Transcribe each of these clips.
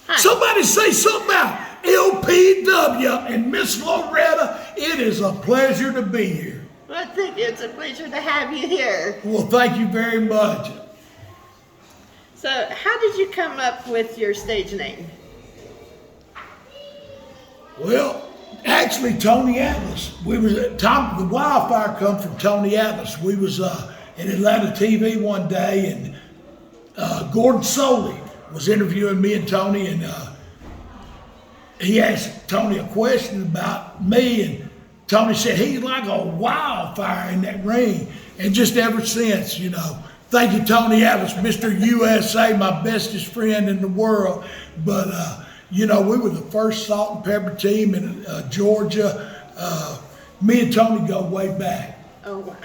Hi. Somebody say something about LPW and Miss Loretta. It is a pleasure to be here. Well, I think it's a pleasure to have you here. Well, thank you very much. So, how did you come up with your stage name? Well, actually, Tony Atlas. We was at the wildfire come from Tony Atlas. We was in Atlanta TV one day, and Gordon Soley was interviewing me and Tony, and he asked Tony a question about me, and Tony said he's like a wildfire in that ring. And just ever since, thank you, Tony Atlas, Mr. USA, my bestest friend in the world. But we were the first salt and pepper team in Georgia. Me and Tony go way back. Oh, wow.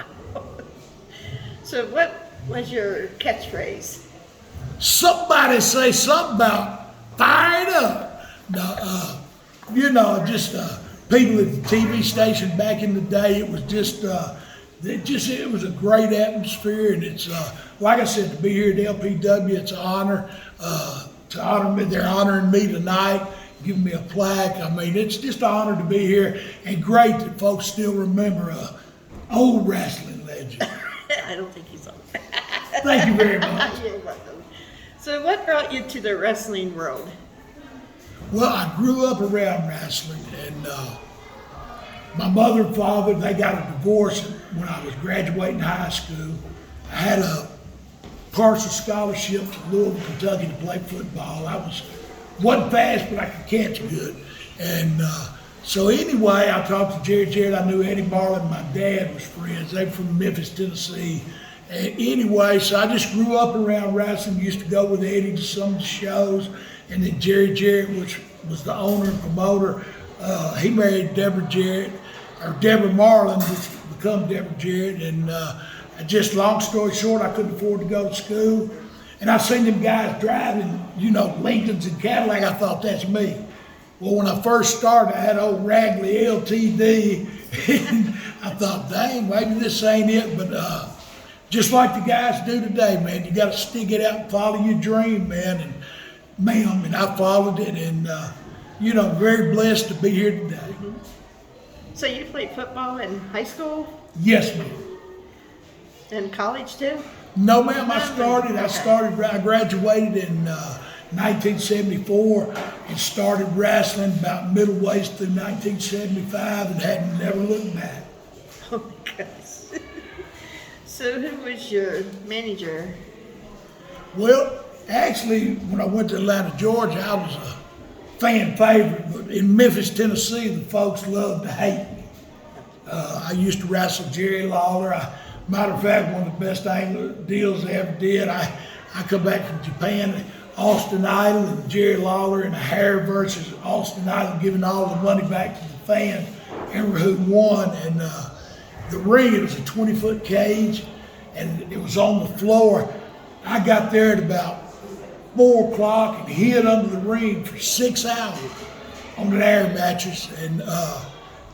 So, what was your catchphrase? Somebody say something about fire it up. Just people at the TV station back in the day. It was it was a great atmosphere, and it's like I said, to be here at LPW, it's an honor to honor me. They're honoring me tonight, giving me a plaque. I mean, it's just an honor to be here, and great that folks still remember a old wrestling legend. I don't think he's on. Thank you very much. You're welcome. So, what brought you to the wrestling world? Well, I grew up around wrestling, and my mother and father, they got a divorce when I was graduating high school. I had a partial scholarship to Louisville, Kentucky to play football. Wasn't fast, but I could catch good. And so anyway, I talked to Jerry Jarrett. I knew Eddie Marlin. My dad was friends. They were from Memphis, Tennessee. And anyway, so I just grew up around wrestling. Used to go with Eddie to some of the shows. And then Jerry Jarrett, which was the owner and promoter, he married Deborah Marlin, which became Deborah Jarrett. And just long story short, I couldn't afford to go to school. And I seen them guys driving, Lincolns and Cadillac. I thought, that's me. Well, when I first started, I had old Ragley LTD. And I thought, dang, maybe this ain't it. But just like the guys do today, man, you got to stick it out and follow your dream, man. And ma'am, and I followed it, and very blessed to be here today. Mm-hmm. So you played football in high school? Yes, ma'am. And college too? No, ma'am. I graduated in 1974 and started wrestling about middle ways through 1975, and had never looked back. Oh my gosh. So who was your manager? Well, actually, when I went to Atlanta, Georgia, I was a fan favorite. But in Memphis, Tennessee, the folks loved to hate me. I used to wrestle Jerry Lawler. Matter of fact, one of the best deals they ever did. I come back from Japan, Austin Idol and Jerry Lawler in a hair versus Austin Idol, giving all the money back to the fans, ever who won. And the ring, it was a 20-foot cage, and it was on the floor. I got there at about 4 o'clock and hid under the ring for 6 hours on an air mattress, and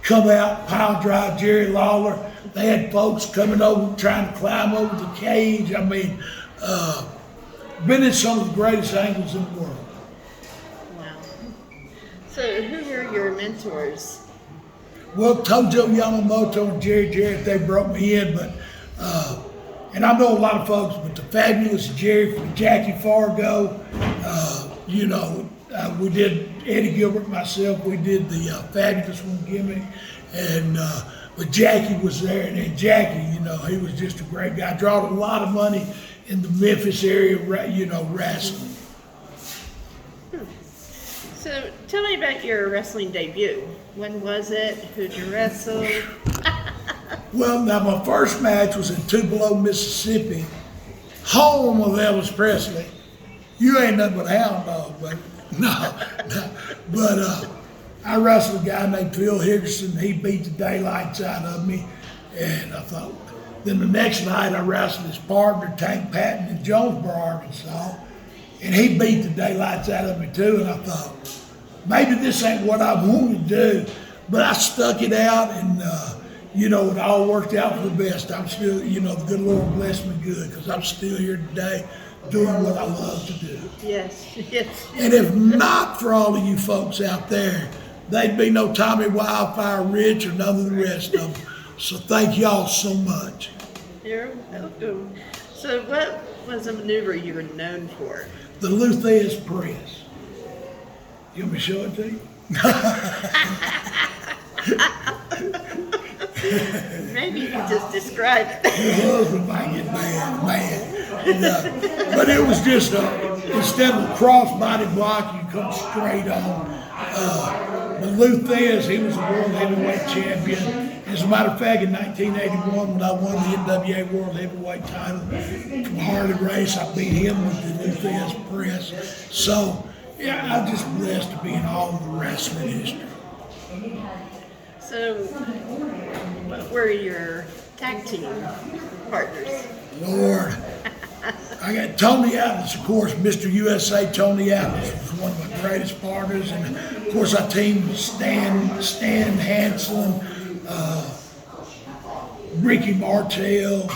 come out, pile drive Jerry Lawler. They had folks coming over trying to climb over the cage. I mean, been in some of the greatest angles in the world. Wow. So who were your mentors? Well, Tojo Yamamoto and Jerry Jarrett, they brought me in, but and I know a lot of folks, but the fabulous Jerry from Jackie Fargo, we did, Eddie Gilbert, myself, we did the Fabulous One gimmick, and but Jackie was there, and Jackie, he was just a great guy, drawed a lot of money in the Memphis area, wrestling. So tell me about your wrestling debut. When was it? Who'd you wrestle? Well, now my first match was in Tupelo, Mississippi, home of Elvis Presley. You ain't nothing but a hound dog, baby. No. But I wrestled a guy named Phil Higginson. He beat the daylights out of me, and I thought. Then the next night I wrestled his partner, Tank Patton, in Jonesboro, Arkansas, and he beat the daylights out of me too. And I thought, maybe this ain't what I want to do, but I stuck it out, and it all worked out for the best. I'm still, the good Lord blessed me good, because I'm still here today doing what I love to do. Yes, yes. And if not for all of you folks out there, there'd be no Tommy Wildfire Rich or none of the rest of them. So thank y'all so much. You're welcome. So what was a maneuver you were known for? The Luthez Press. You want me to show it to you? Maybe you could just describe it. Your husband might get mad. And, but it was just instead of a crossbody block, you come straight on. But Luthez, he was a world heavyweight champion. As a matter of fact, in 1981, when I won the NWA World Heavyweight title from Harley Race, I beat him with the Luthez Press. So, yeah, I'm just blessed to be in all of the wrestling history. So what were your tag team partners? Lord, I got Tony Atlas, of course, Mr. USA. Tony Atlas was one of my greatest partners, and of course I teamed with Stan Hansen, Ricky Martel,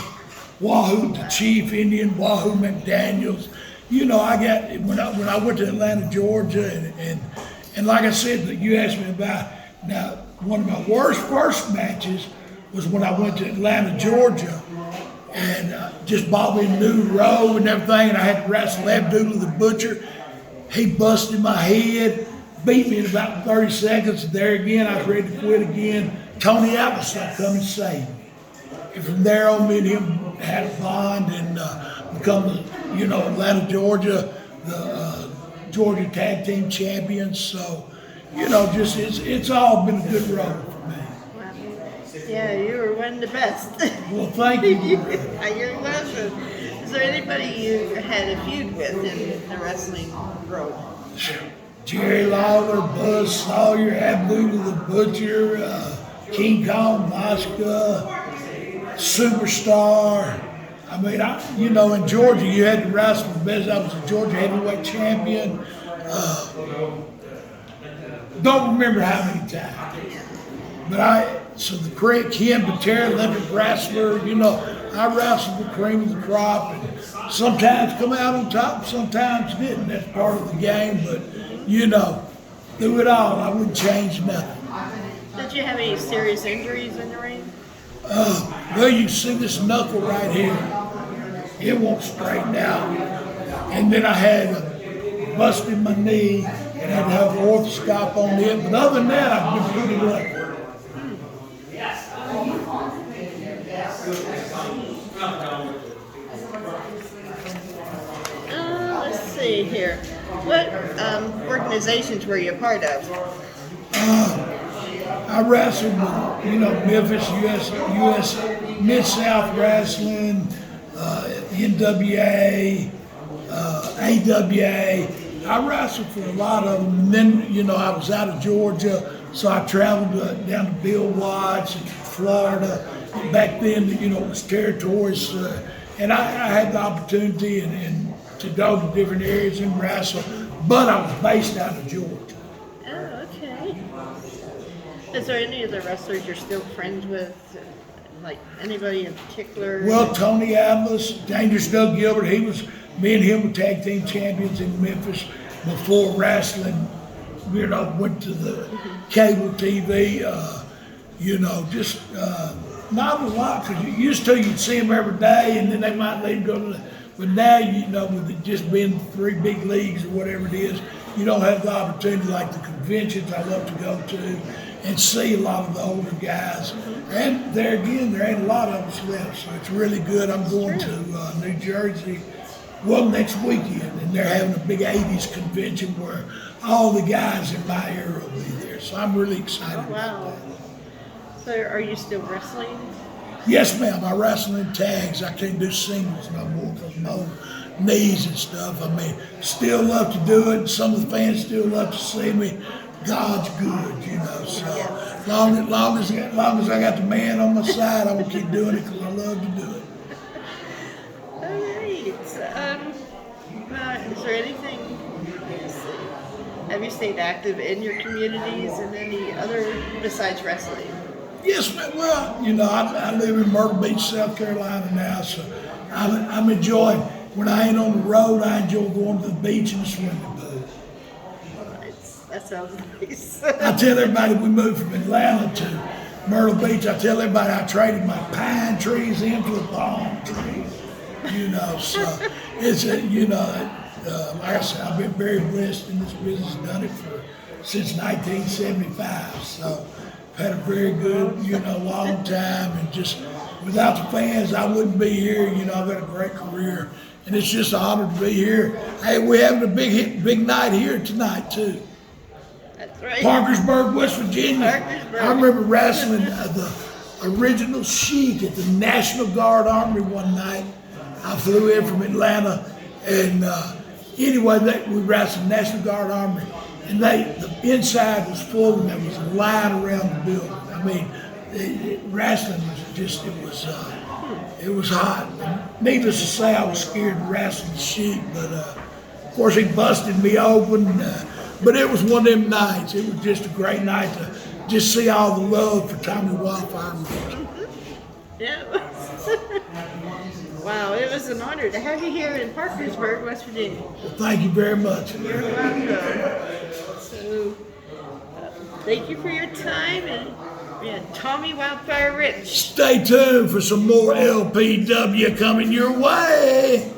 Wahoo the Chief Indian, Wahoo McDaniels. You know, I got when I went to Atlanta, Georgia, and like I said, you asked me about now. One of my worst first matches was when I went to Atlanta, Georgia, and just Bobby New Rowe and everything, and I had to wrestle Abdullah the Butcher. He busted my head, beat me in about 30 seconds. There again, I was ready to quit again. Tony Atlas come and saved me. And from there on, me and him had a bond and become the, Atlanta, Georgia, the Georgia Tag Team Champions. So, just it's all been a good road for me. Wow. Yeah, you were one of the best. Well, thank you. You're welcome. Is there anybody you had a feud with in the wrestling world? Jerry Lawler, Buzz Sawyer, Abdullah the Butcher, King Kong Mosca, Superstar. I mean, in Georgia, you had to wrestle the best. I was a Georgia heavyweight champion. Don't remember how many times. But so the Ken Patera, Olympic wrestler, I wrestled the cream of the crop and sometimes come out on top, sometimes didn't. That's part of the game, but, through it all, I wouldn't change nothing. Did you have any serious injuries in the ring? Well, you see this knuckle right here. It won't straighten out. And then I had busted my knee and had to have an orthoscope on it. But other than that, I've been pretty lucky. Let's see here. What organizations were you a part of? I wrestled with, Memphis, US Mid-South Wrestling, NWA, AWA. I wrestled for a lot of them. And then, I was out of Georgia, so I traveled down to Bill Watts in Florida. Back then, it was territories. And I had the opportunity and to go to different areas and wrestle, but I was based out of Georgia. Oh, okay. Is there any of the wrestlers you're still friends with? Like anybody in particular? Well, Tony Atlas, Dangerous Doug Gilbert, me and him were tag team champions in Memphis before wrestling, went to the cable TV, not a lot, because you'd see them every day and then they might let him go to the, but now, with it just being 3 big leagues or whatever it is, you don't have the opportunity like the conventions I love to go to and see a lot of the older guys. And there again, there ain't a lot of us left, so it's really good. I'm going to New Jersey, next weekend, and they're having a big 80s convention where all the guys in my era will be there. So I'm really excited about that. So are you still wrestling? Yes, ma'am. I wrestle in tags. I can't do singles no more because of my old knees and stuff. I mean, still love to do it. Some of the fans still love to see me. God's good, So long as I got the man on my side, I'm gonna keep doing it because I love to do it. All right. Is there anything? Have you stayed active in your communities and any other besides wrestling? Yes, ma'am. Well, I live in Myrtle Beach, South Carolina now, so I'm enjoying. when I ain't on the road, I enjoy going to the beach and the swimming pool. That sounds nice. I tell everybody we moved from Atlanta to Myrtle Beach. I tell everybody I traded my pine trees in for the palm trees. You know, so it's a, you know, like I said, I've been very blessed in this business. Done it since 1975. So I've had a very good, you know, long time, and just without the fans, I wouldn't be here. You know, I've had a great career, and it's just an honor to be here. Hey, we're having a big night here tonight too. That's right. Parkersburg, West Virginia. Parkersburg. I remember wrestling the original Sheik at the National Guard Armory one night. I flew in from Atlanta, and anyway, we wrestled National Guard Armory, and the inside was full, and there was a line around the building. I mean, wrestling was just, it was hot. And needless to say, I was scared to wrestle the Sheik, but of course he busted me open. But it was one of them nights. It was just a great night to just see all the love for Tommy Wildfire. Yeah, it was. Wow, it was an honor to have you here in Parkersburg, West Virginia. Well, thank you very much. You're welcome. So, thank you for your time, and Tommy Wildfire Rich. Stay tuned for some more LPW coming your way.